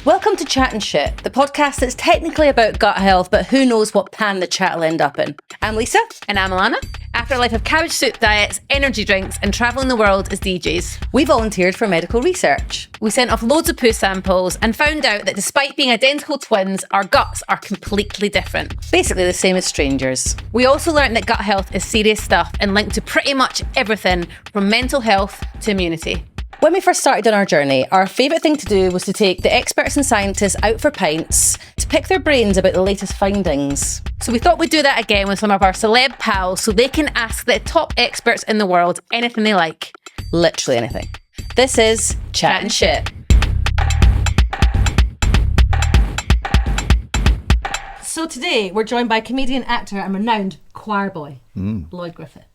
Welcome to Chat and Shit, the podcast that's technically about gut health, but who knows what pan the chat will end up in. I'm Lisa. And I'm Alana. After a life of cabbage soup diets, energy drinks, and travelling the world as DJs, we volunteered for medical research. We sent off loads of poo samples and found out that despite being identical twins, our guts are completely different. Basically the same as strangers. We also learned that gut health is serious stuff and linked to pretty much everything from mental health to immunity. When we first started on our journey, our favourite thing to do was to take the experts and scientists out for pints to pick their brains about the latest findings. So we thought we'd do that again with some of our celeb pals so they can ask the top experts in the world anything they like. Literally anything. This is Chat and Shit. So today we're joined by comedian, actor and renowned choir boy, Lloyd Griffith.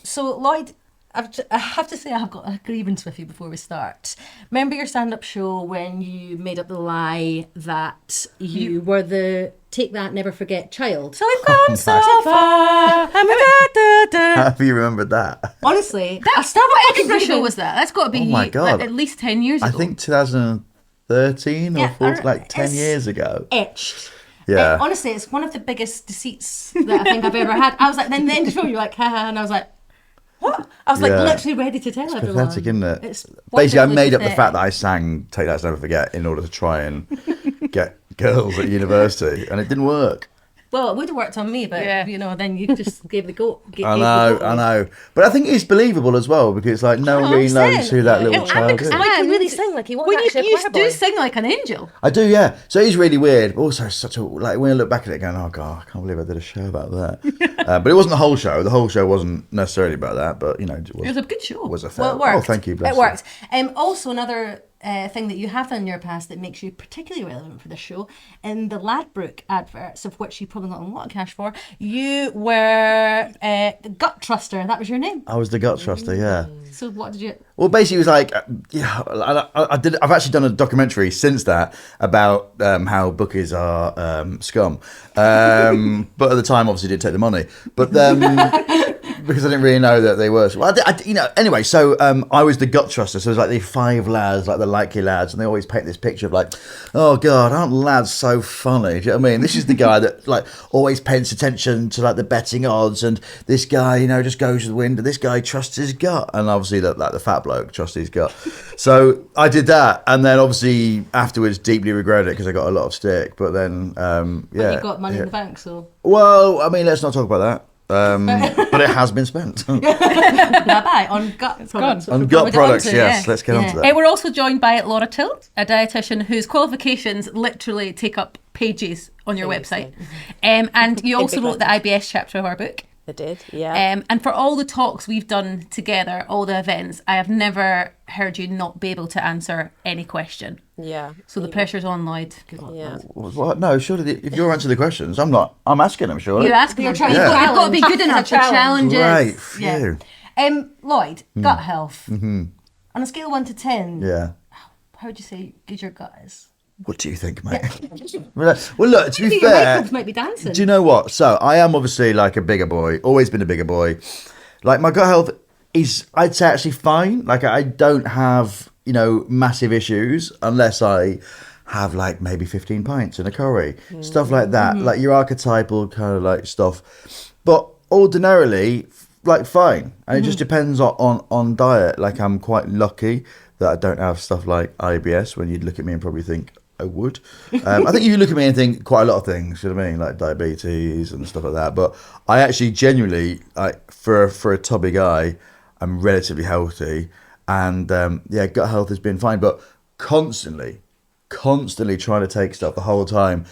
So Lloyd, I have to say I've got a grievance with you before we start. Remember your stand-up show when you made up the lie that you were the take that, never forget child? So we've come so far. Have you remembered that? Honestly, what fucking show was that? That's got to be Oh my God. at least 10 years ago. I think 2013 or 14, like 10 it's years ago. Etched. Yeah. Honestly, it's one of the biggest deceits that I think I've ever had. I was like, then the end of the show, you're like, haha, and I was like, what? I was like literally ready to tell everyone. Pathetic, isn't it? It's Basically, I wonderfully made up the pathetic. fact that I sang Take That to Never Forget in order to try and get girls at university, and it didn't work. Well, it would have worked on me, but Yeah. you know, then you just gave the go. I know. But I think it's believable as well because like no one really knows who that little child is. And he can really sing like he was When actually you a choir do boy. sing like an angel. I do, yeah. So it is really weird. But also, such a like when I look back at it, going, "Oh God, I can't believe I did a show about that." But it wasn't the whole show. The whole show wasn't necessarily about that. But you know, it It was a good show. was a fair. Well, it worked. Oh, thank you. Bless It you. worked. Also, another thing that you have done in your past that makes you particularly relevant for this show, in the Ladbroke adverts, of which you probably got a lot of cash for, you were the gut truster. That was your name. I was the gut truster, yeah. So what did you... Well, basically, it was like, I've actually done a documentary since that about how bookies are scum. But at the time, obviously, did take the money. But because I didn't really know that they were. Well, anyway, so I was the gut truster. So it was like the five lads, like the likely lads, and they always paint this picture of like, oh God, aren't lads so funny? Do you know what I mean? This is the guy that like always pays attention to like the betting odds, and this guy, you know, just goes to the wind, and this guy trusts his gut, and obviously that like the fat bloke trusts his gut. So I did that, and then obviously afterwards deeply regretted it because I got a lot of stick. But then yeah, You got money in the bank, so... well, I mean, let's not talk about that. But it has been spent. Bye-bye, on gut products. On which gut we'll get products, onto, yes. yeah. Let's get on to that. We're also joined by Laura Tilt, a dietitian whose qualifications literally take up pages on your website. And you also wrote the IBS chapter of our book. I did, yeah. And for all the talks we've done together, all the events, I have never heard you not be able to answer any question. Yeah. So the pressure's on, Lloyd. Yeah. What? No, surely if you're answering the questions, I'm not. I'm asking them, surely. You're asking. You're trying You've to got, you've got to be good challenge. enough It's to a challenge. challenges. Right, phew. Yeah. Lloyd, gut health. On a scale of 1 to 10, Yeah. how would you say good your gut is? What do you think, mate? Well, look, to be Maybe your fair, microbes might be dancing. do you know what? So I am obviously like a bigger boy, always been a bigger boy. Like my gut health is, I'd say, actually fine. Like I don't have, you know, massive issues unless I have like maybe 15 pints in a curry, stuff like that, like your archetypal kind of like stuff. But ordinarily, like fine, and it just depends on diet. Like I'm quite lucky that I don't have stuff like IBS. When you'd look at me and probably think I would. I think you look at me and think quite a lot of things. You know what I mean, like diabetes and stuff like that. But I actually genuinely, like for a tubby guy, I'm relatively healthy, and yeah, gut health has been fine. But constantly trying to take stuff the whole time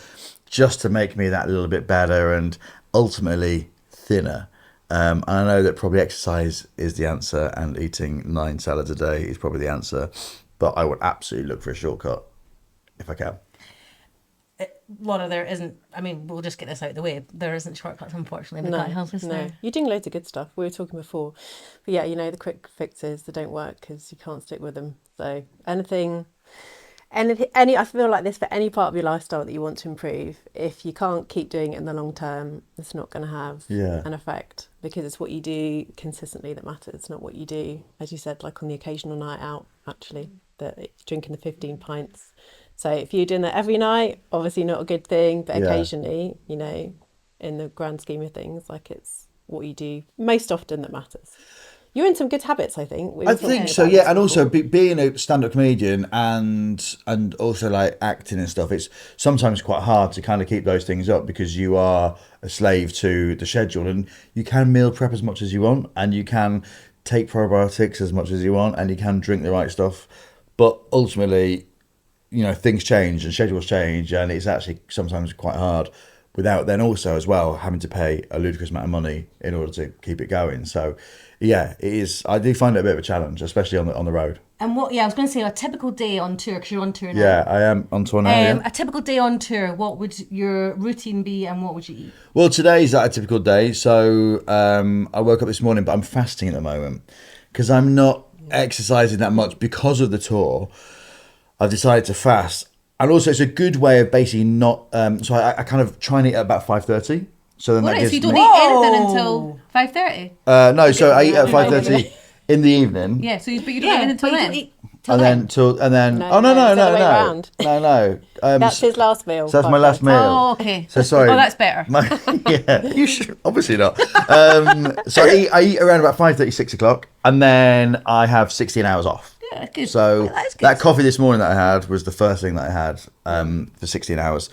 just to make me that little bit better and ultimately thinner. And I know that probably exercise is the answer, and eating 9 salads a day is probably the answer. But I would absolutely look for a shortcut if I can. Laura, there isn't, I mean, we'll just get this out of the way. There isn't shortcuts, unfortunately, in the gut health, is there? You're doing loads of good stuff. We were talking before. But yeah, you know, the quick fixes, they don't work because you can't stick with them. So I feel like this for any part of your lifestyle that you want to improve, if you can't keep doing it in the long term, it's not going to have an effect, because it's what you do consistently that matters, not what you do, as you said, like on the occasional night out, actually, that it's drinking the 15 pints So if you're doing that every night, obviously not a good thing, but Yeah. occasionally, you know, in the grand scheme of things, like it's what you do most often that matters. You're in some good habits, I think. We were I talking think so, about yeah. this And also before. being a stand-up comedian and also like acting and stuff, it's sometimes quite hard to kind of keep those things up because you are a slave to the schedule, and you can meal prep as much as you want, and you can take probiotics as much as you want, and you can drink the right stuff, but ultimately, you know, things change and schedules change, and it's actually sometimes quite hard without then also as well having to pay a ludicrous amount of money in order to keep it going. So yeah, it is. I do find it a bit of a challenge, especially on the road. And what? Yeah, I was going to say a typical day on tour because you're on tour now. Yeah, I am on tour now. Yeah. A typical day on tour. What would your routine be, and what would you eat? Well, today's a typical day. So I woke up this morning, but I'm fasting at the moment because I'm not exercising that much because of the tour. I've decided to fast, and also it's a good way of basically not. So I kind of try and eat at about 5:30. So then What that is? gives You don't me. eat anything until 5:30. No, so I eat at 5:30 in the evening. Yeah. So, but you don't eat anything until but you then. don't eat till And then. then No, oh no no, no it's the no other way no round. no. That's his last meal. So that's my last meal. Oh, okay. So sorry. Oh, that's better. Yeah, you should obviously not. So I eat around about 5:30, 6 o'clock, and then I have 16 hours off. Yeah, good. So Yeah, that's good. that coffee this morning that I had was the first thing that I had for 16 hours,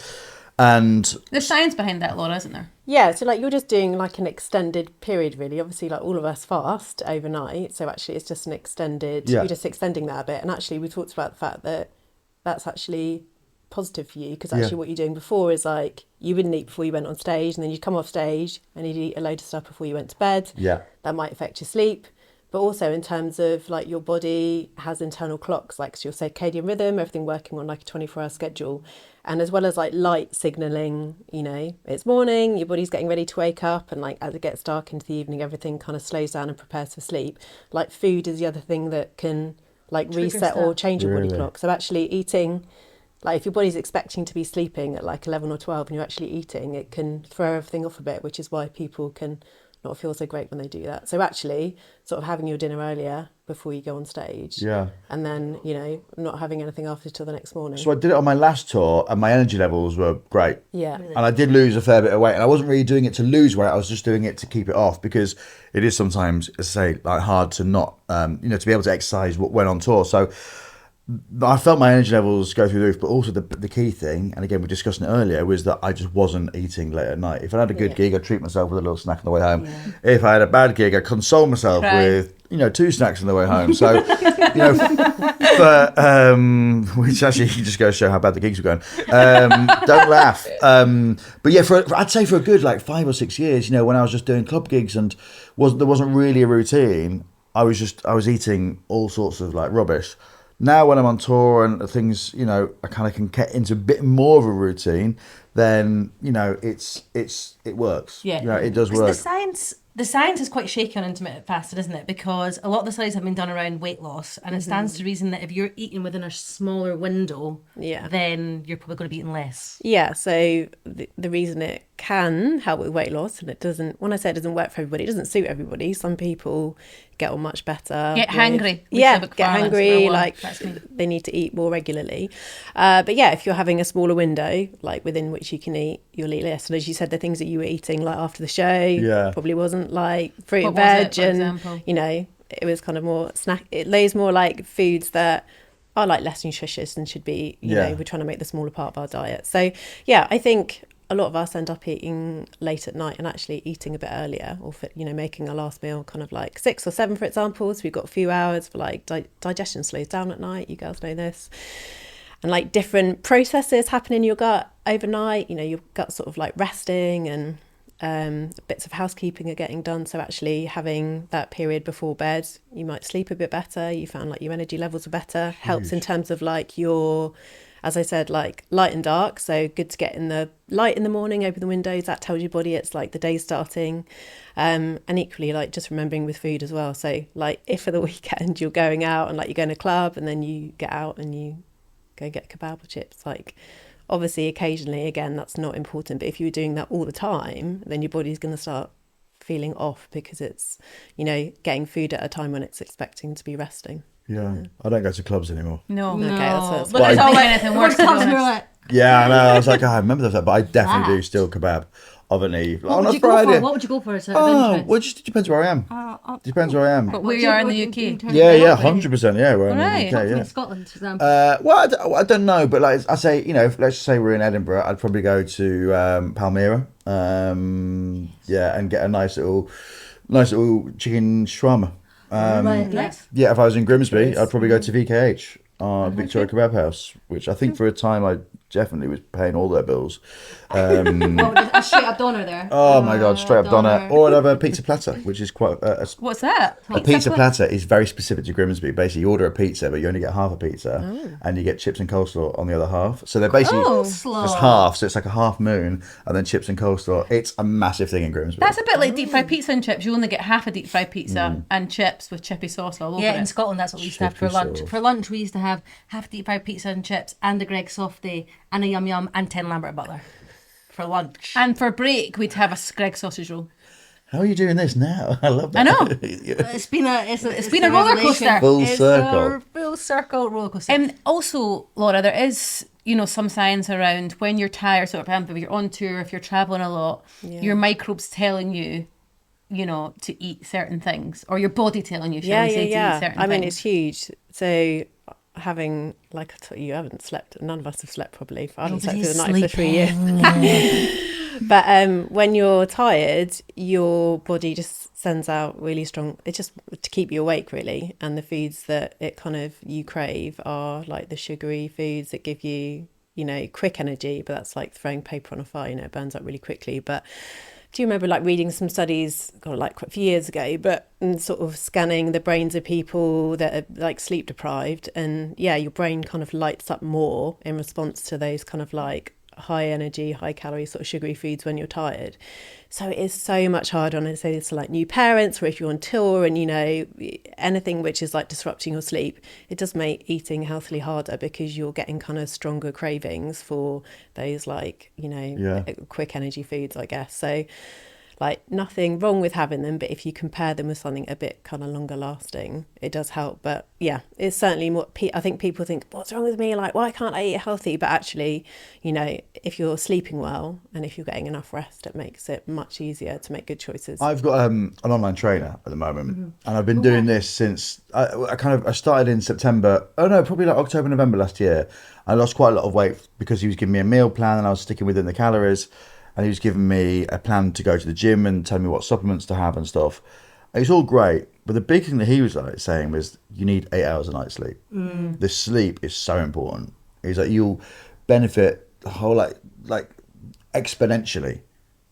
and There's science behind that, Laura, isn't there? Yeah, so like you're just doing like an extended period, really. Obviously, like all of us fast overnight, so actually it's just an extended. Yeah. You're just extending that a bit, and actually we talked about the fact that that's actually positive for you because actually Yeah. what you're doing before is like you wouldn't eat before you went on stage, and then you'd come off stage and you'd eat a load of stuff before you went to bed. yeah, That might affect your sleep, but also in terms of like your body has internal clocks, like your circadian rhythm, everything working on like a 24-hour schedule. And as well as like light signaling, you know, it's morning, your body's getting ready to wake up, and like as it gets dark into the evening, everything kind of slows down and prepares for sleep. Like food is the other thing that can like reset or stuff. change your body Really? clock. So actually eating, like if your body's expecting to be sleeping at like 11 or 12 and you're actually eating, it can throw everything off a bit, which is why people can not feel so great when they do that. So actually sort of having your dinner earlier before you go on stage, yeah. and then, you know, not having anything after till the next morning. So I did it on my last tour, and my energy levels were great. Yeah. And I did lose a fair bit of weight, and I wasn't really doing it to lose weight. I was just doing it to keep it off because it is sometimes, as I say, like hard to not, you know, to be able to exercise when on tour. So I felt my energy levels go through the roof, but also the key thing, and again we were discussing it earlier, was that I just wasn't eating late at night. If I had a good gig, I'd treat myself with a little snack on the way home. If I had a bad gig, I'd console myself Right. with, you know, 2 snacks on the way home. So, you know, but which actually just goes to show how bad the gigs were going. Don't laugh. But yeah, I'd say for a good like 5 or 6 years, you know, when I was just doing club gigs and there wasn't really a routine, I was eating all sorts of like rubbish. Now when I'm on tour and things, you know, I kind of can get into a bit more of a routine, then, you know, it works. Yeah. You know, it does 'Cause work. The science is quite shaky on intermittent fasting, isn't it? Because a lot of the studies have been done around weight loss, and it stands to reason that if you're eating within a smaller window, Yeah. then you're probably going to be eating less. Yeah, so the reason it can help with weight loss, and it doesn't, when I say it doesn't work for everybody, it doesn't suit everybody. Some people get on much better. Get hangry. Yeah, get That's hangry, real one. like That's me. they need to eat more regularly. But yeah, if you're having a smaller window, like within which you can eat, you'll eat less. And as you said, the things that you were eating like after the show Yeah. probably wasn't like fruit What and was veg it, for and, example? you know, it was kind of more snack. It lays more like foods that are like less nutritious and should be, you Yeah. know, we're trying to make the smaller part of our diet. So yeah, I think a lot of us end up eating late at night and actually eating a bit earlier, or for, you know, making our last meal kind of like 6 or 7, for example. So we've got a few hours for like digestion slows down at night. You girls know this. And like different processes happen in your gut overnight. You know, your gut's sort of like resting, and bits of housekeeping are getting done. So actually having that period before bed, you might sleep a bit better. You found like your energy levels are better. Helps in terms of like your, as I said, like light and dark. So good to get in the light in the morning, open the windows. That tells your body it's like the day's starting. And equally, like just remembering with food as well. So like if for the weekend you're going out and like you're going to a club and then you get out and you go get kebab or chips, like obviously occasionally, again, that's not important. But if you're doing that all the time, then your body's going to start feeling off because it's, you know, getting food at a time when it's expecting to be resting. Yeah, I don't go to clubs anymore. No. Okay, that's But it's I all think like, anything we're worse, to be clubs and we're honest. like, Yeah, I know. I was like, I remember that, but I definitely do That. still kebab of an eve what on would a you go Friday. for? What would you go for? Out of Oh, interest? well, it just depends where I am. Depends where I am. But where you are in the UK. Yeah, 100%. Yeah, we're in Right. the UK. Yeah. Scotland, for example. Well, I don't know, but like I say, let's just say we're in Edinburgh, I'd probably go to Palmyra, yeah, and get a nice little chicken shawarma. Right, yes. Yeah, if I was in Grimsby, I'd probably go to VKH, Victoria Kebab House, which I think for a time I definitely was paying all their bills. A straight up doner there. Oh my God, straight up doner. Or I'd have a pizza platter, which is quite What's that? a pizza platter is very specific to Grimsby. Basically, you order a pizza, but you only get half a pizza, and you get chips and coleslaw on the other half. So they're basically it's half, so it's like a half moon, and then chips and coleslaw. It's a massive thing in Grimsby. That's a bit like deep fried pizza and chips. You only get half a deep fried pizza and chips with chippy sauce all over Yeah, it. in Scotland, that's what we used to have for Chippy lunch. sauce. For lunch, we used to have half deep fried pizza and chips, and a Greg Softy, and a Yum Yum, and 10 Lambert Butler for lunch. And for break, we'd have a Greg sausage roll. How are you doing this now? I love that. I know. It's been a roller coaster. Full It's circle. a full circle roller coaster. And also, Laura, there is, some science around when you're tired. So, for example, if you're on tour, if you're traveling a lot, your microbes telling you, to eat certain things, or your body telling you, shall we say, to eat certain I mean, things. it's huge. So having, like I told you, haven't slept. None of us have slept probably. I haven't slept through the night for 3 years. But when you're tired, your body just sends out really strong. It's just to keep you awake, really. And the foods that you crave are like the sugary foods that give you, quick energy. But that's like throwing paper on a fire. It burns up really quickly. But do you remember like reading some studies, like quite a few years ago, but sort of scanning the brains of people that are like sleep deprived, and your brain kind of lights up more in response to those kind of like high energy, high calorie sort of sugary foods when you're tired. So it is so much harder, and I say this to like new parents, or if you're on tour and anything which is like disrupting your sleep, it does make eating healthily harder because you're getting kind of stronger cravings for those like quick energy foods, I guess. So like nothing wrong with having them, but if you compare them with something a bit kind of longer lasting, it does help. But yeah, it's certainly more, I think people think, what's wrong with me? Like, why can't I eat healthy? But actually, if you're sleeping well and if you're getting enough rest, it makes it much easier to make good choices. I've got an online trainer at the moment, and I've been doing this since I started in September. Oh no, probably like October, November last year. I lost quite a lot of weight because he was giving me a meal plan and I was sticking within the calories. And he was giving me a plan to go to the gym and telling me what supplements to have and stuff. And it's all great, but the big thing that he was like saying was, you need 8 hours a night sleep. The sleep is so important. He's like, you'll benefit the whole like exponentially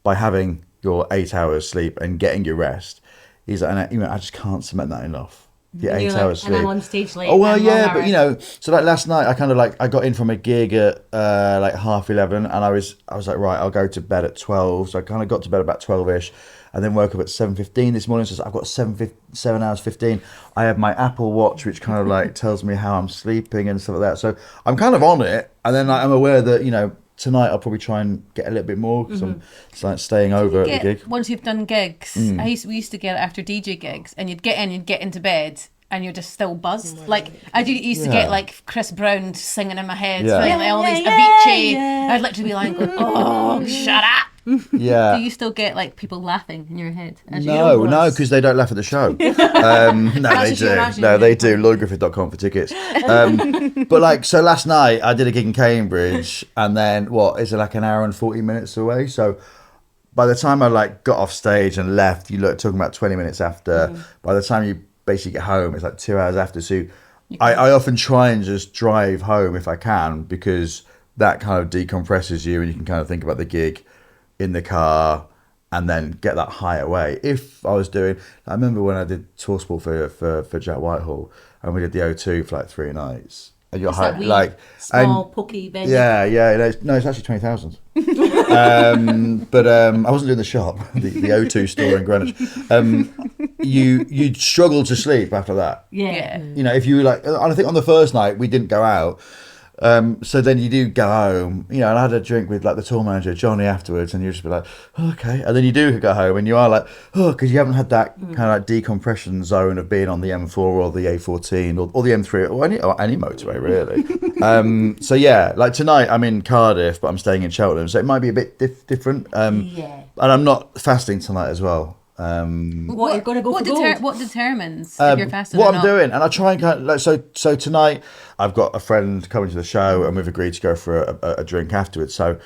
by having your 8 hours sleep and getting your rest. He's like, and I just can't cement that enough. The 8 hours sleep. And I'm on stage late. Oh well, yeah, but so like last night, I got in from a gig at like 11:30, and I was like, right, I'll go to bed at 12. So I kind of got to bed about 12ish, and then woke up at 7:15 this morning. So I've got 7 hours 15. I have my Apple Watch, which kind of like tells me how I'm sleeping and stuff like that. So I'm kind of on it, and then I'm aware that tonight I'll probably try and get a little bit more because I'm like staying over at the gig. Once you've done gigs, we used to get it after DJ gigs, and you'd get into bed, and you're just still buzzed. Like I used to get like Chris Brown singing in my head, playing like all these Avicii. I'd literally be like, oh, shut up. Yeah. Do you still get like people laughing in your head? No, because they don't laugh at the show. No, they do. No, they do. LloydGriffith.com for tickets. But like, so last night I did a gig in Cambridge, and then is it like an hour and 40 minutes away? So by the time I like got off stage and left, talking about 20 minutes after. By the time you basically get home, it's like 2 hours after. So I often try and just drive home if I can, because that kind of decompresses you and you can kind of think about the gig in the car and then get that high away. If I remember when I did tour sport for Jack Whitehall, and we did the O2 for like 3 nights. And you're high, like small pokey venue. Yeah. No, it's actually 20,000. But I wasn't doing the shop, the O2 store in Greenwich. You'd struggle to sleep after that. Yeah. If you and I think on the first night we didn't go out. So then you do go home, and I had a drink with like the tour manager, Johnny, afterwards, and you just be like, oh, okay. And then you do go home and you are like, because you haven't had that kind of like decompression zone of being on the M4 or the A14 or the M3 or any motorway, really. So yeah, like tonight I'm in Cardiff, but I'm staying in Cheltenham, so it might be a bit different. And I'm not fasting tonight as well. What you're going to go for gold? What determines if you're fasting what or I'm not? doing, and I try and kind of like so tonight I've got a friend coming to the show and we've agreed to go for a drink afterwards, so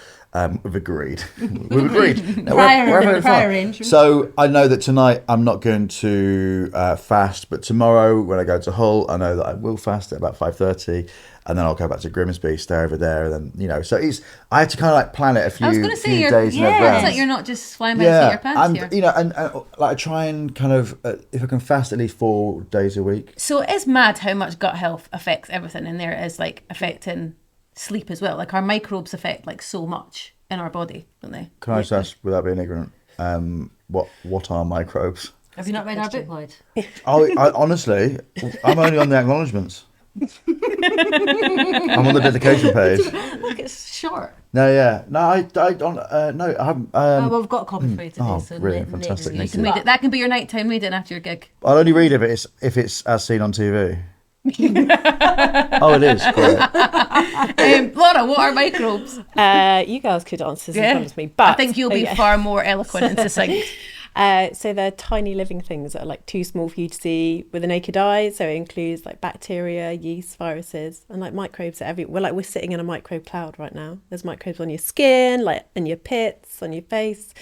we've agreed No, prior arrangement. So I know that tonight I'm not going to fast, but tomorrow when I go to Hull I know that I will fast at about 5:30, and then I'll go back to Grimsby, stay over there, and then so I have to kind of like plan it a few, few days in advance. It's like you're not just flying by the seat of your pants and here. and like I try and kind of if I can fast at least 4 days a week. So it is mad how much gut health affects everything, and there is like affecting sleep as well. Like our microbes affect like so much in our body, don't they? Can I just ask, without being ignorant, what are microbes? Have you not read our book, Lloyd? I honestly, I'm only on the acknowledgements. I'm on the dedication page. Look, it's short. No, I don't. No, I haven't. Well, we've got a copy for you today. So brilliant, fantastic. next Thank week. you. That can be your nighttime reading after your gig. I'll only read if it's as seen on TV. Oh, it is. Great. Laura, what are microbes? You girls could answer this in front of me, but I think you'll be far more eloquent and succinct. So they're tiny living things that are like too small for you to see with the naked eye. So it includes like bacteria, yeast, viruses, and like microbes are everywhere. We're sitting in a microbe cloud right now. There's microbes on your skin, like in your pits, on your face.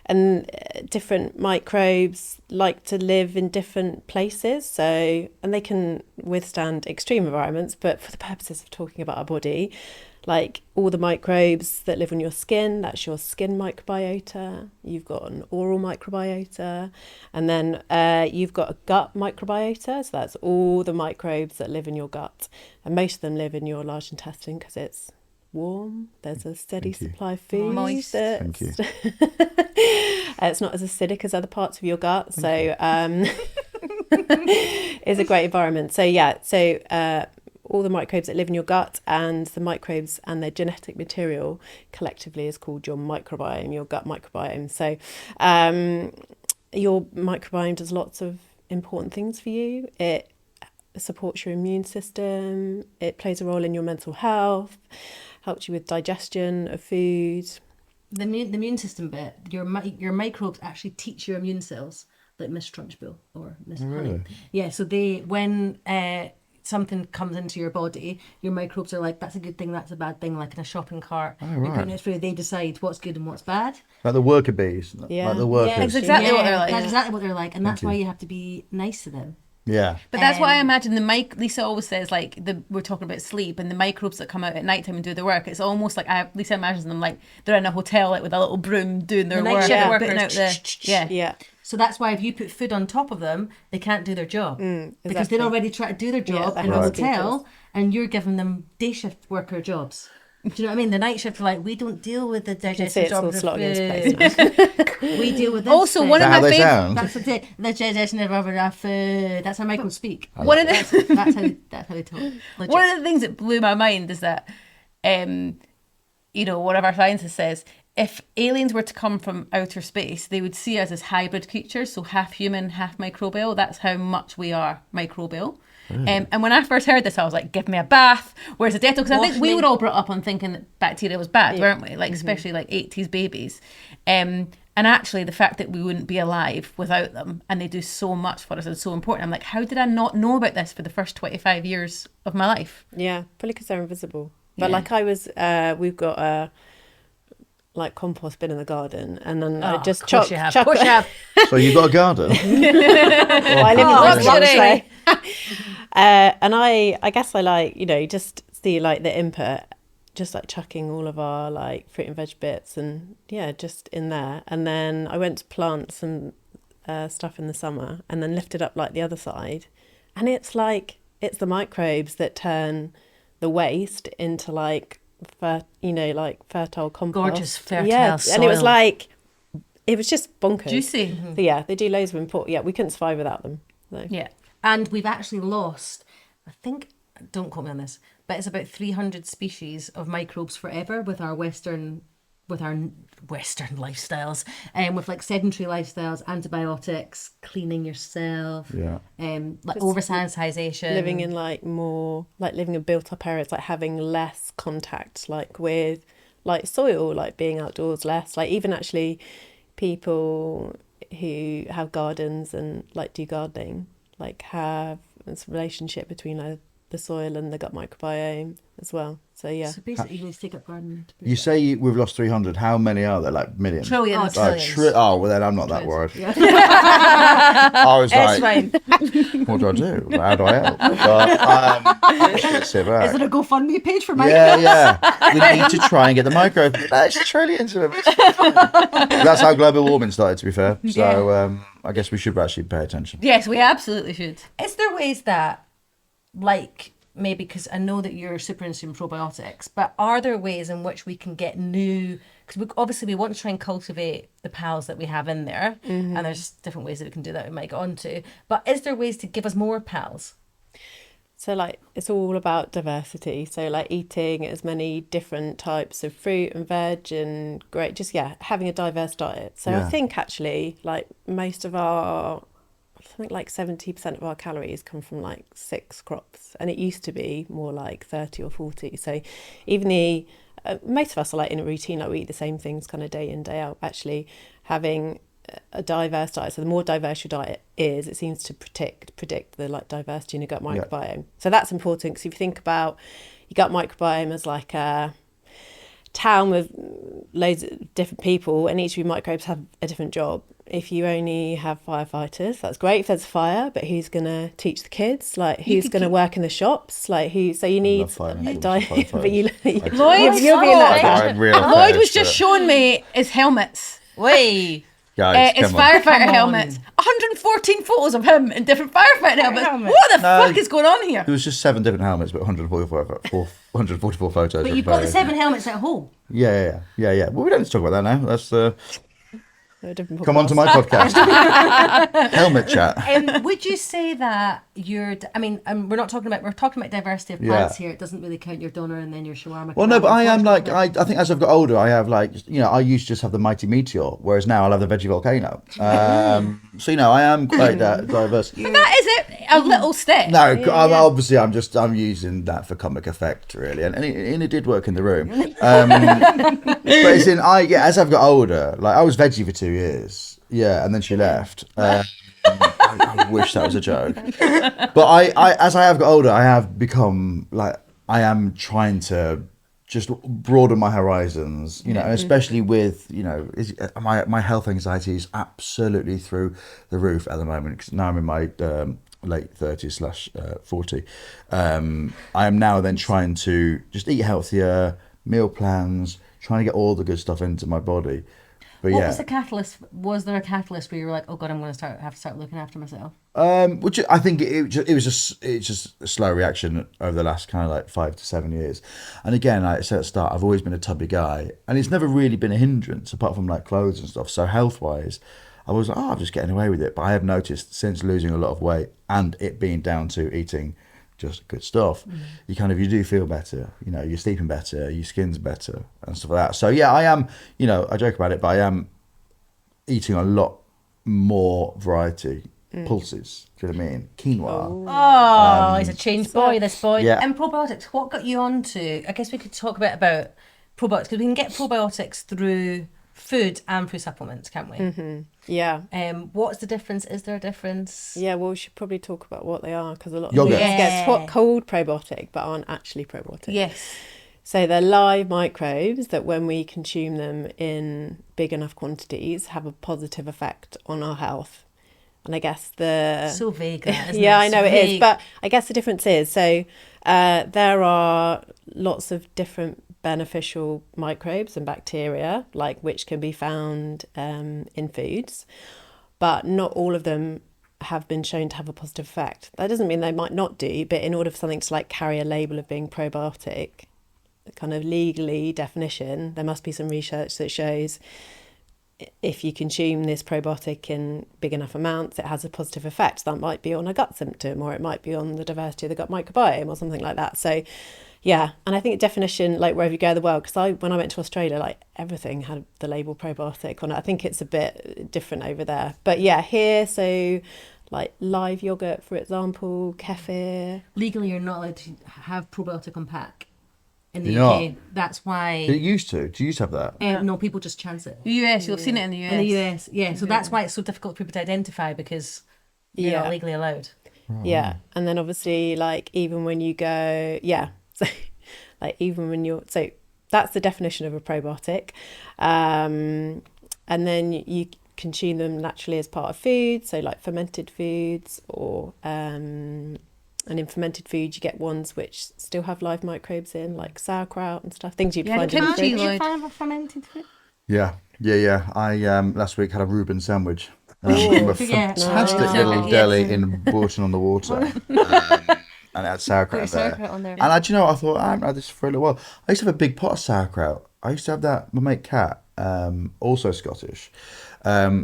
And different microbes like to live in different places. And they can withstand extreme environments, but for the purposes of talking about our body, like all the microbes that live on your skin, that's your skin microbiota. You've got an oral microbiota, and then you've got a gut microbiota. So that's all the microbes that live in your gut, and most of them live in your large intestine because it's warm. There's a steady supply of food. Moist. Thank you. It's not as acidic as other parts of your gut, so it's a great environment. So all the microbes that live in your gut and the microbes and their genetic material collectively is called your microbiome, your gut microbiome. So your microbiome does lots of important things for you. It supports your immune system. It plays a role in your mental health, helps you with digestion of food. The immune system bit, your microbes actually teach your immune cells, like Miss Trunchbull or Miss Honey. Yeah, so when something comes into your body, your microbes are like, that's a good thing, that's a bad thing, like in a shopping cart. You're putting it through, they decide what's good and what's bad. Like the worker bees. Yeah. Like the workers. Yeah, that's exactly what they're like. That's exactly what they're like, and that's why you have to be nice to them. Yeah. But that's why I imagine Lisa always says, like, we're talking about sleep and the microbes that come out at nighttime and do the work. It's almost like Lisa imagines them like they're in a hotel, like with a little broom doing their work. Shift putting workers. out Yeah. So that's why if you put food on top of them, they can't do their job. Because they're already trying to do their job in a hotel, and you're giving them day shift worker jobs. Do you know what I mean? The night shift are like, we don't deal with the digestion of food. We deal with this. Also, thing. one of my they favorite. sound? That's what the digestion of our food. That's how microbes speak. One of the That's how they talk. Legit. One of the things that blew my mind is that, one of our scientists says, if aliens were to come from outer space, they would see us as hybrid creatures, so half human, half microbial. That's how much we are microbial. And when I first heard this, I was like, give me a bath. Where's the Dettol? Because I think we were all brought up on thinking that bacteria was bad, weren't we? Like, especially like 80s babies. And actually, the fact that we wouldn't be alive without them, and they do so much for us, is so important. I'm like, how did I not know about this for the first 25 years of my life? Yeah, probably because they're invisible. But like we've got a compost bin in the garden, and then I just chuck. Of course you have. So you've got a garden? I live in luxury. And I guess I like, just see like the input, just like chucking all of our like fruit and veg bits and just in there. And then I went to plant some stuff in the summer and then lifted up like the other side, and it's the microbes that turn the waste into like fertile compost. Gorgeous fertile soil. And it was just bonkers. Juicy. So they do loads of important. Yeah, we couldn't survive without them. So. Yeah. And we've actually lost, I think, don't quote me on this, but it's about 300 species of microbes forever with our Western lifestyles, with like sedentary lifestyles, antibiotics, cleaning yourself, like over sanitization, living in living in built up areas, like having less contact like with like soil, like being outdoors less, like even actually people who have gardens and like do gardening like have this relationship between the soil and the gut microbiome as well. So yeah. So basically, you need to take up gardening. You say we've lost 300. How many are there? Like millions? Trillions. Well, then I'm not that worried. Yeah. I was It's like, fine. what do I do? How do I help? But, sit back. Is it a GoFundMe page for microbes? Yeah. We need to try and get the micro. That's trillions of them. That's how global warming started, to be fair. So I guess we should actually pay attention. Yes, we absolutely should. Is there ways that, like, maybe because I know that you're super into probiotics, but are there ways in which we can get new, because obviously we want to try and cultivate the pals that we have in there, and there's different ways that we can do that we might get onto, but is there ways to give us more pals? So like it's all about diversity, so like eating as many different types of fruit and veg and having a diverse diet. So I think actually like most of our, I think like 70% of our calories come from like 6 crops, and it used to be more like 30 or 40. So even most of us are like in a routine, like we eat the same things kind of day in, day out. Actually having a diverse diet, so the more diverse your diet is, it seems to predict the like diversity in your gut microbiome. So that's important, because if you think about your gut microbiome as like a town with loads of different people, and each of your microbes have a different job. If you only have firefighters, that's great if there's a fire, but who's going to teach the kids? Like, who's going to work in the shops? Like, who? So you need a diet. But you'll be in that. Lloyd was just showing me his helmets. Way. His firefighter helmets. 114 photos of him in different firefighter helmets. What the fuck is going on here? There was just 7 different helmets, but 144 photos. But you've got the 7 helmets at home. Yeah. Well, we don't need to talk about that now. That's Come on to my podcast. Helmet chat. Would you say that we're talking about diversity of plants here. It doesn't really count your doner and then your shawarma. Well, no, but I am like, I think as I've got older, I have like, I used to just have the mighty meteor, whereas now I'll have the veggie volcano. So, I am quite diverse. But that is a little step. No, I'm using that for comic effect, really. And it did work in the room. But it's as I've got older, like I was veggie for 2 years. Yeah, and then she left. I wish that was a joke. But I as I have got older, I have become like, I am trying to just broaden my horizons, and especially with, my health anxiety is absolutely through the roof at the moment, because now I'm in my late 30s/40. I am now then trying to just eat healthier, meal plans, trying to get all the good stuff into my body. But what was the catalyst? Was there a catalyst where you were like, oh God, I'm going to have to start looking after myself? Which I think it's just a slow reaction over the last kind of like 5 to 7 years. And again, like I said at the start, I've always been a tubby guy, and it's never really been a hindrance apart from like clothes and stuff. So health wise, I was like, I'm just getting away with it. But I have noticed since losing a lot of weight, and it being down to eating just good stuff, you do feel better, you're sleeping better, your skin's better and stuff like that. So yeah, I am, I joke about it, but I am eating a lot more variety. Pulses, do you know what I mean? Quinoa. He's a changed boy, this boy. Yeah. And probiotics, what got you onto, I guess we could talk a bit about probiotics, because we can get probiotics through food and through supplements, can't we? Yeah. What's the difference? Is there a difference? Yeah, well, we should probably talk about what they are, because a lot of Yogurt. people get called probiotic but aren't actually probiotic. Yes. So they're live microbes that, when we consume them in big enough quantities, have a positive effect on our health. And I guess so vague, that, isn't yeah, it? I know it is, but I guess the difference is, so there are lots of different beneficial microbes and bacteria, like which can be found in foods, but not all of them have been shown to have a positive effect. That doesn't mean they might not do, but in order for something to like carry a label of being probiotic, kind of legally definition, there must be some research that shows if you consume this probiotic in big enough amounts, it has a positive effect. That might be on a gut symptom, or it might be on the diversity of the gut microbiome or something like that. So yeah, and I think definition, like wherever you go in the world, because when I went to Australia, like everything had the label probiotic on it. I think it's a bit different over there. But yeah, here, so like live yogurt, for example, kefir. Legally, you're not allowed to have probiotic on pack in the You're UK. not? That's why. It used to. Do you used to have that? No, people just chance it. The US, you'll have seen it in the US. In the US, yeah. So that's why it's so difficult for people to identify, because you're not legally allowed. Yeah, and then obviously, like even when you go, so like even when you're, so that's the definition of a probiotic, and then you consume them naturally as part of food, so like fermented foods, or and in fermented food you get ones which still have live microbes in, like sauerkraut and stuff, things you'd find in the kimchi, fridge. Lloyd. Fan of a fermented food? Yeah. I last week had a Reuben sandwich. From a fantastic little deli in Bourton on the Water. And it had sauerkraut Put there. your sauerkraut on there. And do you know what? I thought, I haven't had this for a little while. I used to have a big pot of sauerkraut. I used to have that. My mate Kat, also Scottish,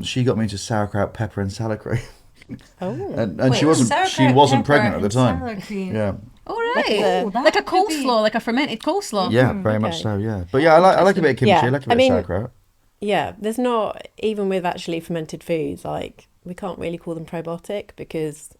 she got me into sauerkraut, pepper and salad cream. And Wait, she wasn't sauerkraut, pregnant at the pepper, time. and salad cream. Yeah. All right. that Like a could be- coleslaw, like a fermented coleslaw. Yeah, very much so, yeah. But yeah, I like a bit of kimchi, Yeah, I like a I bit mean- of sauerkraut. Yeah, there's not, even with actually fermented foods, like we can't really call them probiotic because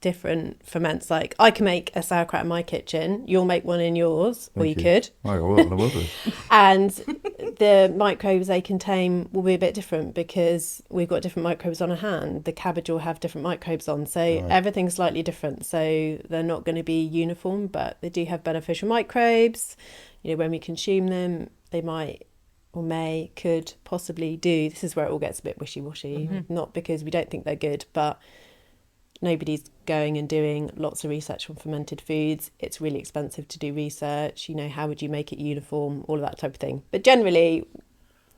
different ferments, like I can make a sauerkraut in my kitchen, you'll make one in yours, or you could, I will do. and the microbes they contain will be a bit different because we've got different microbes on our hand. The cabbage will have different microbes on, so everything's slightly different, so they're not going to be uniform, but they do have beneficial microbes. You know, when we consume them, they might or could possibly do, this is where it all gets a bit wishy-washy, not because we don't think they're good, but nobody's going and doing lots of research on fermented foods. It's really expensive to do research. You know, how would you make it uniform? All of that type of thing. But generally,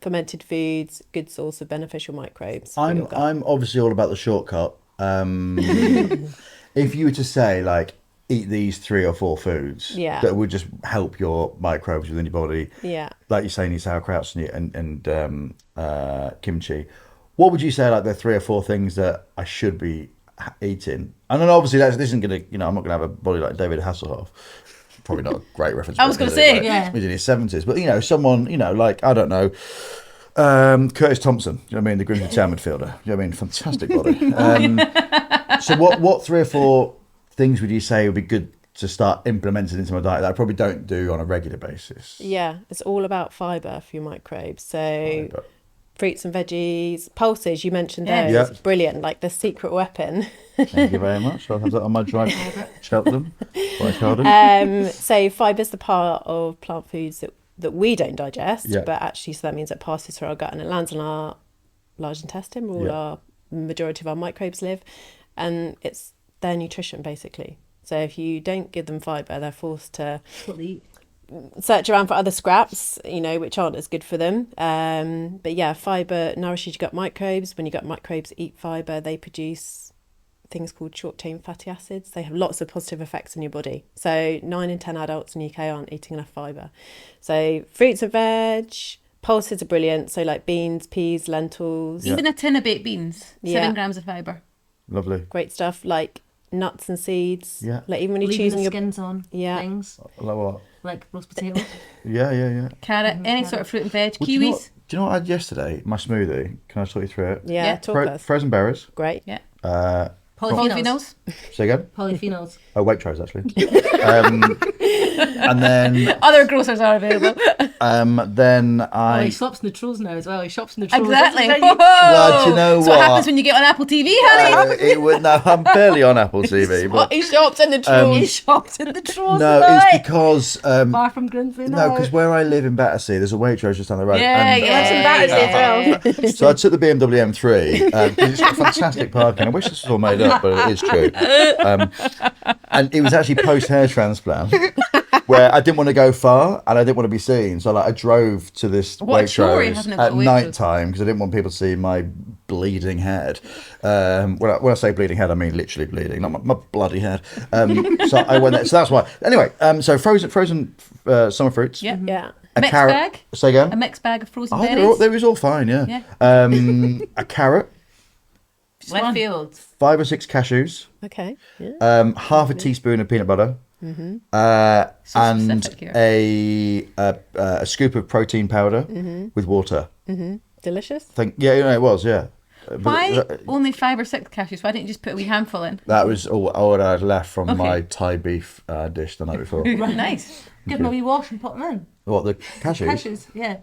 fermented foods, good source of beneficial microbes. for your gut. I'm obviously all about the shortcut. If you were to say, like, eat these 3 or 4 foods that would just help your microbes within your body, like you say, in your sauerkrauts and kimchi, what would you say, like, the 3 or 4 things that I should be eating? And then obviously this isn't gonna, I'm not gonna have a body like David Hasselhoff. Probably not a great reference. I was gonna say, he's in his 70s, but someone, like, I don't know, Curtis Thompson. You know what I mean? The Griffith midfielder. You know what I mean? Fantastic body. So what 3 or 4 things would you say would be good to start implementing into my diet that I probably don't do on a regular basis? Yeah, it's all about fibre for your microbes. So fruits and veggies, pulses, you mentioned those. Yeah. Brilliant, like the secret weapon. Thank you very much. I'll have that on my drive to Cheltenham. So fibre's the part of plant foods that we don't digest, but actually, so that means it passes through our gut and it lands in our large intestine, where our majority of our microbes live, and it's their nutrition basically. So if you don't give them fibre, they're forced to search around for other scraps, which aren't as good for them. But yeah, fibre nourishes your gut microbes. When your gut microbes eat fibre, they produce things called short-chain fatty acids. They have lots of positive effects on your body. So 9 in 10 adults in the UK aren't eating enough fibre. So fruits and veg, pulses are brilliant. So like beans, peas, lentils. Even a tin of baked beans, 7 grams of fibre. Lovely. Great stuff. Like nuts and seeds. Yeah. Like even when you're Leaving choosing the your skins on things, Like what? like roast potatoes. Yeah. Carrot, any sort of fruit and veg, Well, kiwis. Do you know what I had yesterday? My smoothie. Can I talk you through it? Yeah, talk us. Frozen berries. Great. Yeah. Polyphenols. Say again? Polyphenols. Oh, Waitrose actually. And then Other grocers are available. then He shops in the Trolls now as well. He shops in the Trolls. Exactly. Well, do you know That's what happens when you get on Apple TV, honey. No, I'm barely on Apple TV. But He shops in the Trolls. He shops in the Trolls. no, it's because far from Grimsby. no, because where I live in Battersea, there's a Waitrose just down the road. Yeah. So I took the BMW M3 because it's got fantastic parking. I wish this was all made up, but it is true. And it was actually post hair transplant where I didn't want to go far and I didn't want to be seen. So I drove to this Waitrose at night time because I didn't want people to see my bleeding head. When I say bleeding head, I mean literally bleeding, not my bloody head. So I went there. So that's why. Anyway, so frozen summer fruits. Yeah. A mixed carrot. bag. Say again. A mixed bag of frozen They berries. was all fine. Yeah. A carrot. Left field. 5 or 6 cashews. Okay. Yeah. Half a teaspoon of peanut butter. Mm-hmm. And a scoop of protein powder with water. Mm-hmm. Delicious. It was, yeah. Why only 5 or 6 cashews? Why didn't you just put a wee handful in? That was all I'd left from my Thai beef dish the night before. Right. Nice. Give them a wee wash and put them in. What, the cashews? Cashews, yeah.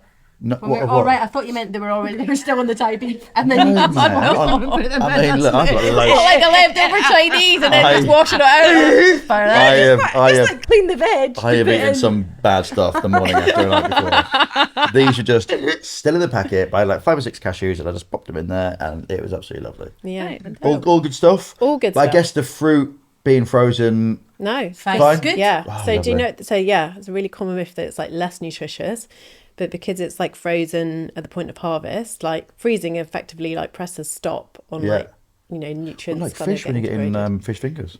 No, Right, I thought you meant they were still on the Thai beef, and then you No, put them I in. mean, look, I've got loads. Like a leftover Chinese and then just washing it out. Fire I have Clean the veg. I have eaten some bad stuff the morning after the night before. These are just still in the packet. I had like 5 or 6 cashews and I just popped them in there and it was absolutely lovely. Yeah. All good stuff. All good But I stuff. guess the fruit being frozen. No. Fine. Good. Yeah. Oh, So do you lovely. know? So yeah, it's a really common myth that it's like less nutritious, but because it's like frozen at the point of harvest, like freezing effectively like presses stop on like nutrients. Like kind of fish when you get getting in fish fingers.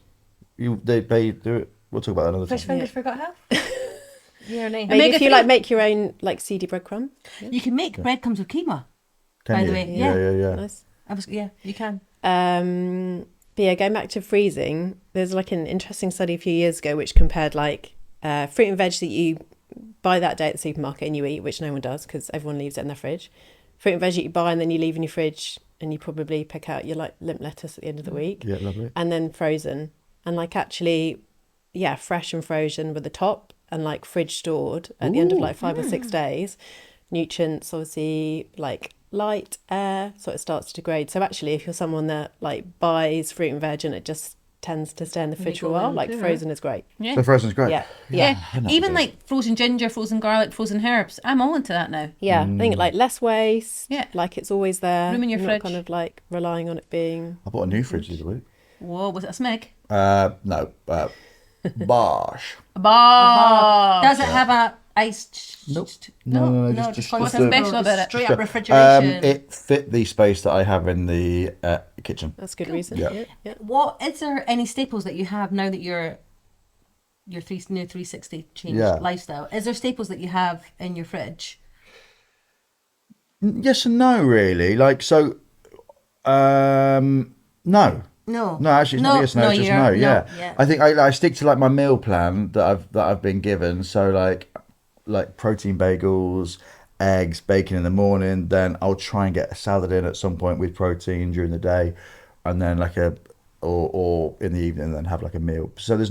They do it. We'll talk about that another Fish time. fingers forgot half. Yeah, nice. Maybe if you like make your own like seedy breadcrumb. You can make breadcrumbs with quinoa. Can by you? the way, Yeah. Nice. You can. But yeah, going back to freezing, there's like an interesting study a few years ago which compared like fruit and veg that you buy that day at the supermarket and you eat, which no one does because everyone leaves it in their fridge. Fruit and veg that you buy and then you leave in your fridge and you probably pick out your like limp lettuce at the end of the week. Yeah, lovely. And then frozen. And like actually, yeah, fresh and frozen with the top and like fridge stored at the end of like 5 or 6 days. Nutrients, obviously, like light, air, so it starts to degrade. So actually, if you're someone that like buys fruit and veg and it just tends to stay in the fridge for a while, like frozen is great. Yeah. So frozen's great. Yeah. Even like frozen ginger, frozen garlic, frozen herbs. I'm all into that now. Yeah, I think like less waste. Yeah. Like it's always there. Room in your You're fridge. not kind of like relying on it being. I bought a new fridge the other week. Whoa, was it a smeg? No. Bosh. Does it have a iced? Nope. No, just just what's like special about it? Straight up refrigeration. It fit the space that I have in the kitchen. That's good reason. Yeah. Yeah. What is there any staples that you have now that your new 360 changed lifestyle? Is there staples that you have in your fridge? Yes and no, really. Like so. No. No. No, actually, it's not yes, no, it's just no. Yeah. yeah. I think I stick to like my meal plan that I've been given. So like protein bagels, eggs, bacon in the morning. Then I'll try and get a salad in at some point with protein during the day, and then like or in the evening, and then have like a meal. So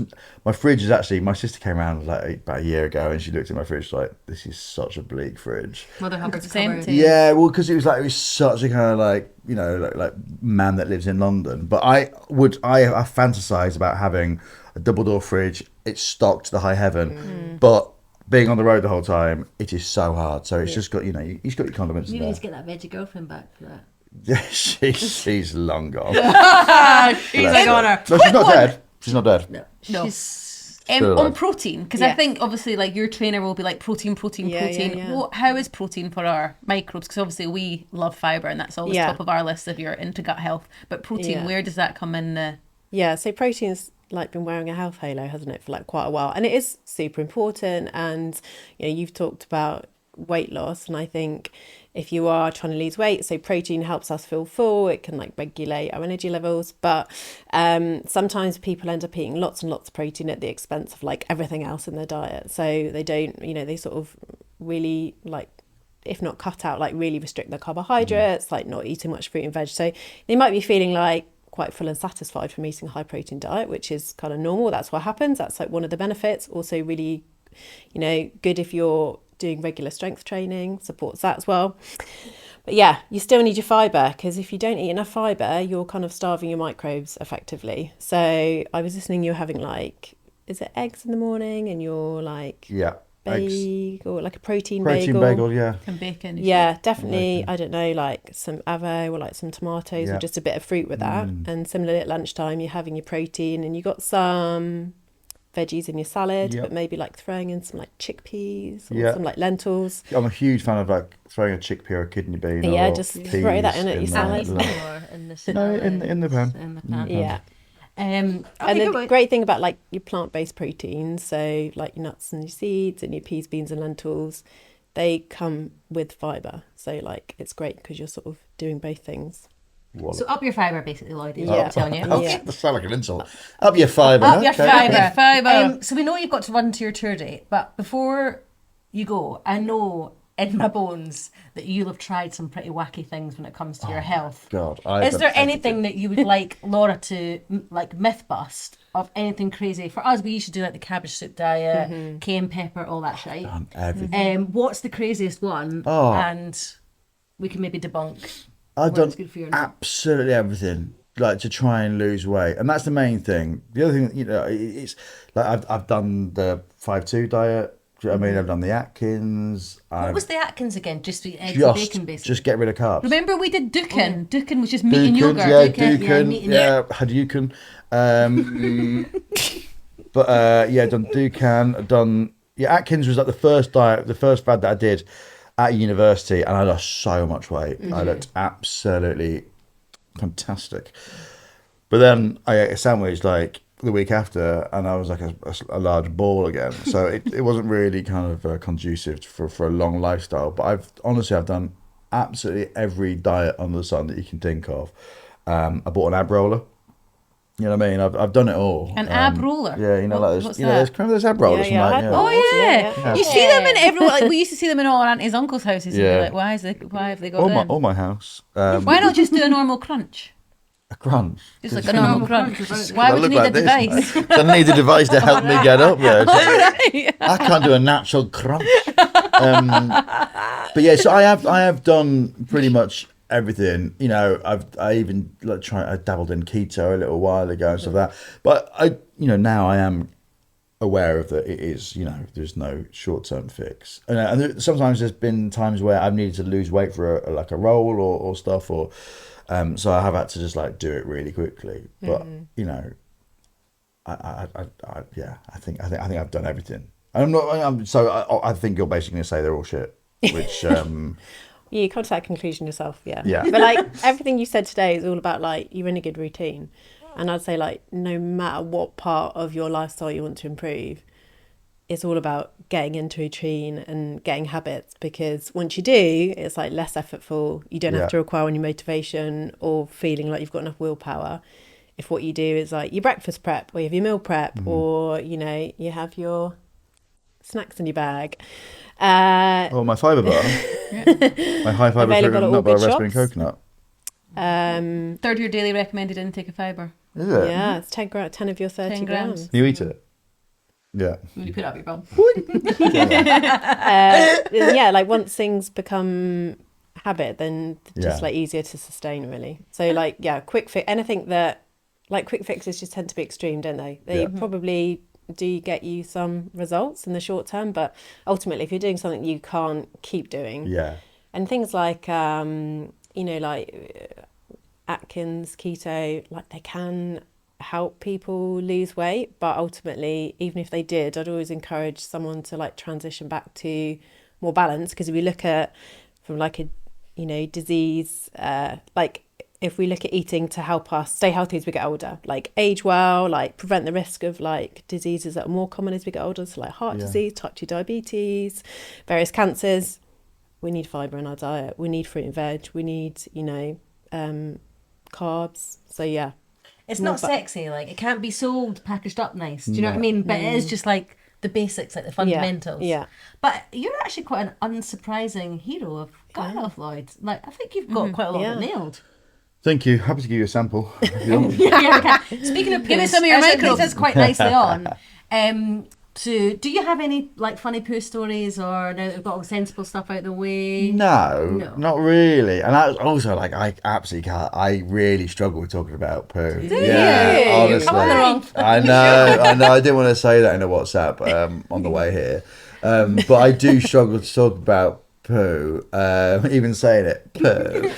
my fridge is actually. My sister came around like about a year ago, and she looked at my fridge like, "This is such a bleak fridge." Mother Hubbard's It's empty. covered. Yeah, well, because it was such a kind of like like man that lives in London. But I fantasize about having a double door fridge. It's stocked to the high heaven, but being on the road the whole time, it is so hard. So it's just got you've got your condiments You in need there. to get that veggie girlfriend back for that. Yeah, she's long gone. She's like on her. No, she's not dead. She's not dead. No. No. She's Still On alive. protein, because I Yeah. think obviously like your trainer will be like protein. Yeah. How is protein for our microbes? Because obviously we love fibre and that's always Yeah. top of our list if you're into gut health. But protein, Yeah. where does that come in? Yeah, so protein's like been wearing a health halo, hasn't it, for like quite a while, and it is super important. And you've talked about weight loss, and I think if you are trying to lose weight, so protein helps us feel full. It can like regulate our energy levels, but sometimes people end up eating lots and lots of protein at the expense of like everything else in their diet. So they don't, they sort of really like, if not cut out, like really restrict their carbohydrates, like not eating much fruit and veg. So they might be feeling like quite full and satisfied from eating a high protein diet, which is kind of normal. That's what happens. That's like one of the benefits. Also really, good if you're doing regular strength training, supports that as well. But yeah, you still need your fibre, because if you don't eat enough fibre, you're kind of starving your microbes effectively. So I was listening, you're having like, is it eggs in the morning and you're like... Yeah. bagel, like a protein bagel, yeah. And bacon. Yeah, definitely. I don't know, like some avo or like some tomatoes or just a bit of fruit with that. And similarly at lunchtime, you're having your protein and you got some veggies in your salad, but maybe like throwing in some like chickpeas or some like lentils. I'm a huge fan of like throwing a chickpea or a kidney bean. Yeah, or just throw that in at your salad. No, in the pan. In the pan. Yeah. And the great thing about like your plant-based proteins, so like your nuts and your seeds and your peas, beans and lentils, they come with fibre. So like it's great because you're sort of doing both things. So up your fibre, basically, Lloyd, is what I'm telling you. That sounds like an insult. Up your fibre. Up your fibre. So we know you've got to run to your tour date, but before you go, I know in my bones that you'll have tried some pretty wacky things when it comes to your health. God, is there anything that you would like Laura to like myth bust of anything crazy? For us, we used to do like the cabbage soup diet, cayenne pepper, all that shit. Everything. What's the craziest one? And we can maybe debunk. I've done absolutely everything, like to try and lose weight, and that's the main thing. The other thing, it's like I've done the 5-2 diet. Do you know what I mean? I've done the Atkins. What was the Atkins again? Just the eggs and bacon, basically. Just get rid of carbs. Remember we did Dukan. Dukan was just meat and yogurt. Had but done Dukan. Atkins was like the first diet, the first fad that I did at university, and I lost so much weight. I looked absolutely fantastic. But then I ate a sandwich like the week after, and I was like a large ball again. So it wasn't really kind of conducive for a long lifestyle. But I've done absolutely every diet under the sun that you can think of. I bought an ab roller. You know what I mean? I've done it all. An ab roller? Yeah, those ab rollers. Yeah. You see them in everywhere. Like, we used to see them in all our aunties' uncles' houses. And you're like, why have they got them? All my house. Why not just do a normal crunch? A crunch? Just like a normal crunch. Why would you need a device? I need a device to help me get up there. I can't do a natural crunch. But yeah, so I have done pretty much everything. I even I dabbled in keto a little while ago and stuff like that. But now I am aware of that. It is there's no short-term fix, and sometimes there's been times where I've needed to lose weight for a roll or stuff, or so I have had to just like do it really quickly. But I think I've done everything. I think you're basically gonna say they're all shit, which. You come to that conclusion yourself, yeah. But like everything you said today is all about like you're in a good routine, and I'd say like no matter what part of your lifestyle you want to improve, it's all about getting into a routine and getting habits, because once you do, it's like less effortful. You don't have to require any motivation or feeling like you've got enough willpower. If what you do is like your breakfast prep, or you have your meal prep, or you have your snacks in your bag. My fibre bar. My high fibre fruit and nut bar, raspberry and coconut. Third of your daily recommended intake of fibre. Is it? Yeah, it's 10 of your 30 grams. You eat it? Yeah. When you put it up your bum. Like once things become habit, then just like easier to sustain, really. So like, quick fix, anything that, like quick fixes just tend to be extreme, don't they? They probably do get you some results in the short term, but ultimately if you're doing something you can't keep doing, and things like like Atkins, keto, like they can help people lose weight, but ultimately even if they did, I'd always encourage someone to like transition back to more balance, because if we look at from like a disease, like if we look at eating to help us stay healthy as we get older, like age well, like prevent the risk of like diseases that are more common as we get older, so like heart disease, type 2 diabetes, various cancers, we need fibre in our diet, we need fruit and veg, we need, carbs. So yeah. It's not sexy, like it can't be sold packaged up nice. Do you know what I mean? But it is just like the basics, like the fundamentals. Yeah. But you're actually quite an unsurprising hero of gut health, Lloyd. Like I think you've got quite a lot of it nailed. Thank you. Happy to give you a sample. Speaking of give me some of your microbes. This is quite nicely on. So, do you have any like funny poo stories, or now that we've got all the sensible stuff out of the way? No, not really. And I also I absolutely can't. I really struggle with talking about poo. Honestly, I know. I didn't want to say that in a WhatsApp on the way here. But I do struggle to talk about poo, even saying it, poo.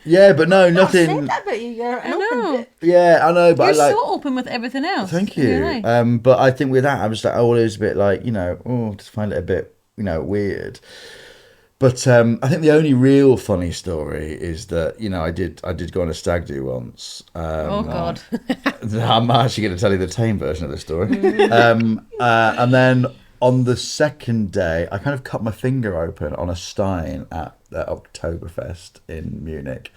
Yeah, but no, I've nothing. said that about you. You're an I open know. book. Yeah, I know, but You're I like. so open with everything else. Thank in your you. life. But I think with that, I was like, always a bit like, just find it a bit, weird. But I think the only real funny story is that I did go on a stag do once. Oh God. I'm actually going to tell you the tame version of the story. And then on the second day, I kind of cut my finger open on a stein at the Oktoberfest in Munich.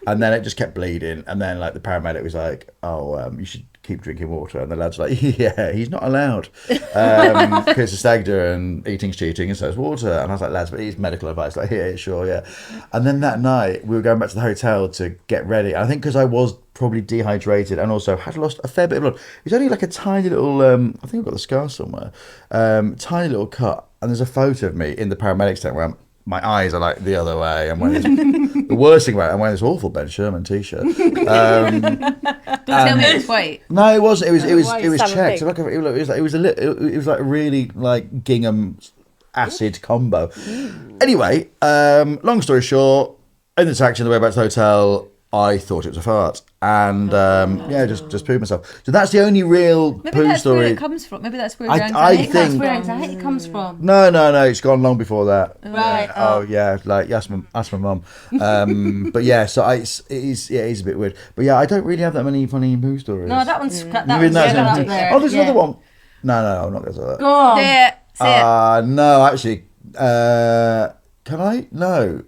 And then it just kept bleeding. And then like the paramedic was like, "Oh, you should keep drinking water." And the lad's like, "Yeah, he's not allowed because it's a stag do and eating's cheating and so is water." And I was like, "Lads, but he's medical advice." Like, "Yeah, sure, yeah." And then that night we were going back to the hotel to get ready. And I think because I was probably dehydrated and also had lost a fair bit of blood. It was only like a tiny little, I think I've got the scar somewhere, tiny little cut. And there's a photo of me in the paramedics tent where my eyes are like the other way. I'm wearing this, the worst thing about it, I'm wearing this awful Ben Sherman t-shirt. Don't tell me it's white. No, it wasn't. It was Salmon checked. pink. It was like a really like gingham acid combo. Anyway, long story short, in the taxi on the way back to the hotel, I thought it was a fart, and just pooed myself. So that's the only real Maybe poo that's story. where it comes from. Maybe that's where I your anxiety think- comes That's where from. anxiety comes from. No, it's gone long before that. Right. Oh yeah, like ask my mum. But yeah, so it is a bit weird. But yeah, I don't really have that many funny poo stories. No, that one's that You one's mean that's up empty? there. Oh, there's Yeah. another one. No, I'm not going to say that. Go on. Say it. No, actually, can I? No,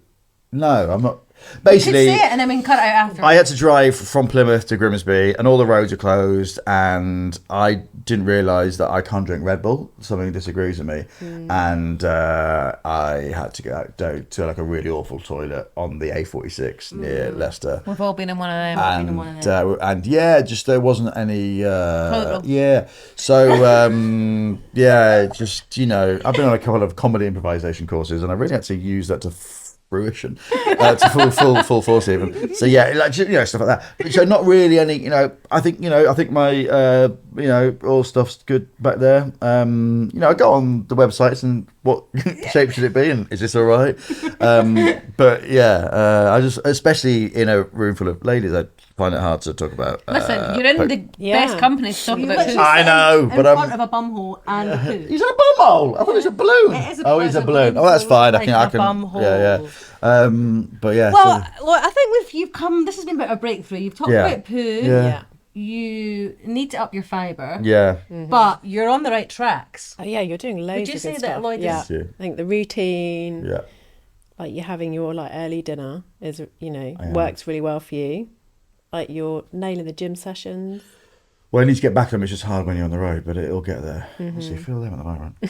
I'm not. Basically, say it and then we can cut it out after. I had to drive from Plymouth to Grimsby, and all the roads are closed. And I didn't realise that I can't drink Red Bull. Something disagrees with me, and I had to go to like a really awful toilet on the A46 near Leicester. We've all been in one of them. And yeah, just there wasn't any. Total. Yeah, so yeah, just I've been on a couple of comedy improvisation courses, and I really had to use that to fruition, to full force even. So yeah, like stuff like that. So not really any. I think my all stuff's good back there. I go on the websites and what shape should it be, and is this all right? But yeah, I just, especially in a room full of ladies, I find it hard to talk about. Listen, you're in the best company to talk You about literally poo. I know, in but front of a bumhole and a poo. He's in a bumhole. I thought it was a balloon. It is a Oh, he's a balloon. Oh, that's fine. I think I can. Bumhole. Yeah. But yeah. Well, look, I think you've come. This has been a bit of a breakthrough. You've talked Yeah. about poo. Yeah. You need to up your fibre. Yeah. But you're on the right tracks. Oh, yeah, you're doing loads you of say good that stuff. Lloyd is- yeah. Thank you. I think the routine, Yeah. like you're having your like early dinner is, am. works really well for you. Like you're nailing the gym sessions. Well, I need to get back to them. It's just hard when you're on the road, but it'll get there. So you feel them at the moment. Oh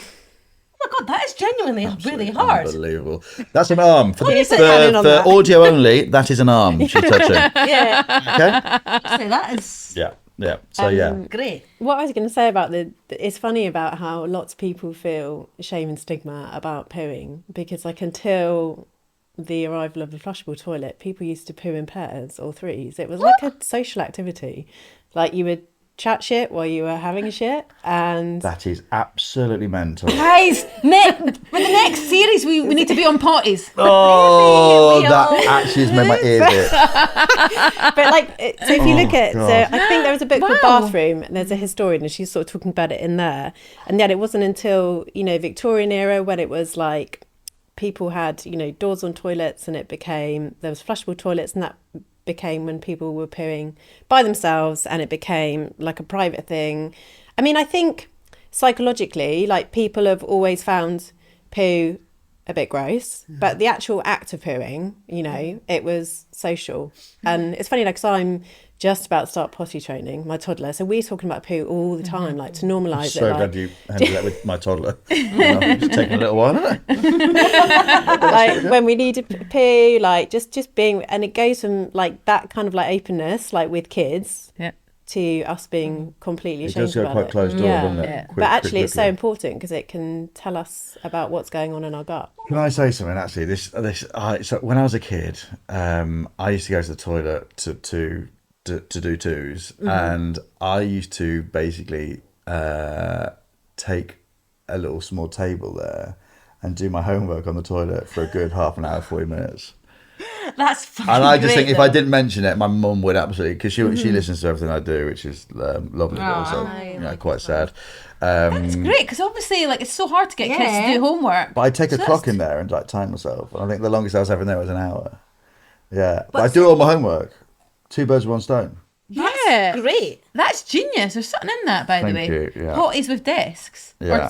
my God, that is genuinely really hard. Unbelievable. That's an arm. For, Can you put your hand in on that? audio only, that is an arm she's touching. Yeah. Okay? So that is Yeah. So yeah. great. What I was going to say about it's funny about how lots of people feel shame and stigma about pooing, because like until the arrival of the flushable toilet, people used to poo in pairs or threes. It was like a social activity. Like you would chat shit while you were having a shit, and That is absolutely mental. Guys, for the next series, we need to be on potties. Oh, We that all- actually has made my ears itch. but like so if you look at God. so I think there was a book called Wow. Bathroom, and there's a historian and she's sort of talking about it in there, and yet it wasn't until Victorian era when it was like people had doors on toilets, and there was flushable toilets, and that became when people were pooing by themselves, and it became like a private thing. I mean, I think psychologically, like people have always found poo a bit gross, but the actual act of pooing, it was social. And it's funny, like, 'cause I'm just about to start potty training my toddler, so we're talking about poo all the time, like to normalise So it. glad you handled that with my toddler. It's taken a little while, hasn't it? Like when we need to poo, like just being, and it goes from like that kind of like openness, like with kids, Yeah. to us being completely It ashamed does go about quite it. closed door, doesn't it? Yeah. Quick, But actually, it's so quickly. important because it can tell us about what's going on in our gut. Can I say something? Actually, so when I was a kid, I used to go to the toilet to do twos, and I used to basically take a little small table there and do my homework on the toilet for a good half an hour, 40 minutes. That's fucking And I just great, think if though. I didn't mention it, my mum would absolutely, because she listens to everything I do, which is lovely, but also quite sad. It's great because obviously, like, it's so hard to get kids to do homework. But I take a clock in there and like time myself. And I think the longest I was ever in there was an hour. Yeah, but I do all my homework. 2 birds with 1 stone. Yeah. Great. That's genius. There's something in that, by the way. Thank you, yeah. Hotties with desks. Yeah.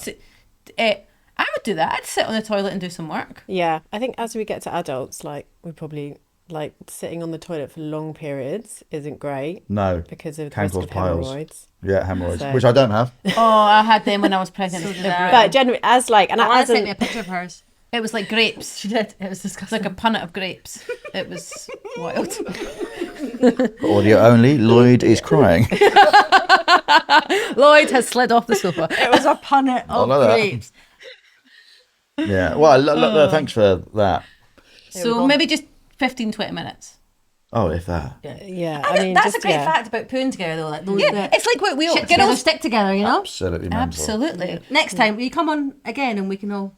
I would do that. I'd sit on the toilet and do some work. Yeah, I think as we get to adults, like we probably like sitting on the toilet for long periods isn't great. No, because of the can risk cause of piles. hemorrhoids. Yeah, hemorrhoids, So- which I don't have. Oh, I had them when I was pregnant. So did They're I. brutal. But generally, as like, and Anna as sent me an, a picture of hers. It was like grapes. She did. It was It's disgusting. like a punnet of grapes. It was wild. Audio only. Lloyd is crying. Lloyd has slid off the sofa. It was a punnet of love that. grapes. Yeah. Well, thanks for that. So maybe just 15, 20 minutes. Oh, if that. yeah, I think that's just, a great yeah. fact about pooing together, though. Like those Yeah, that it's like what we all shit get together, all stick together, you know? Absolutely mental. Absolutely. Next time, will you come on again and we can all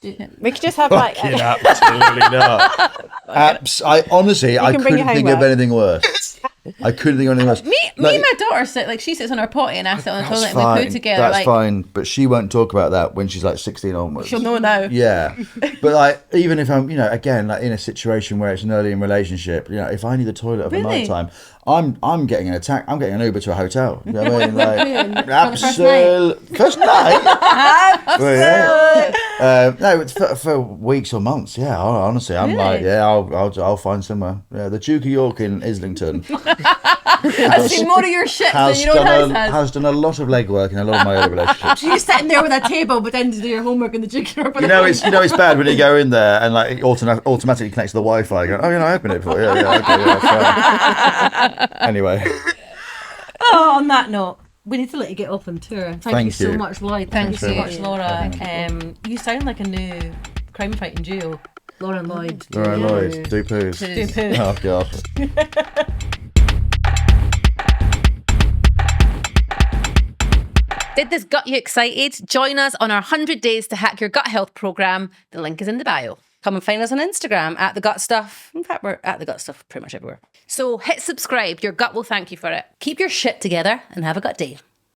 do it? We could just have like, Fucking absolutely not. I honestly, I can bring couldn't your think of homework. anything worse. I couldn't think of anything worse. Me and my daughter sit, like, she sits on her potty and I sit on the toilet That's and we fine. poo together. That's like, fine. But she won't talk about that when she's like 16 onwards. she'll know now. Yeah, but like even if I'm, again, like in a situation where it's an early in relationship, if I need the toilet of a Really? night time, I'm getting an attack. I'm getting an Uber to a hotel. You know what I mean? Like, first night? First night. Well, yeah. No, it's for weeks or months. Yeah, honestly, I'm like, yeah, I'll find somewhere. Yeah, the Duke of York in Islington I've seen more of your shit than has your own house done has. has done a lot of legwork in a lot of my other relationships. So you're sitting there with a table pretending to do your homework in the junior. It's bad when you go in there and like it automatically connects to the Wi-Fi. You go, oh, I opened it for you. Yeah, okay, yeah, fine. Anyway, Oh, on that note, we need to let you get off on tour. Thank you Thank so you. much, Lloyd. Thank Thank you so you. much, Laura. You sound like a new crime fighting duo. Laura and Lloyd. Laura and Lloyd, do poos. Do poo. Oh god. Did this got you excited? Join us on our 100 Days to Hack Your Gut Health programme. The link is in the bio. Come and find us on Instagram at The Gut Stuff. In fact, we're at The Gut Stuff pretty much everywhere. So hit subscribe. Your gut will thank you for it. Keep your shit together and have a gut day.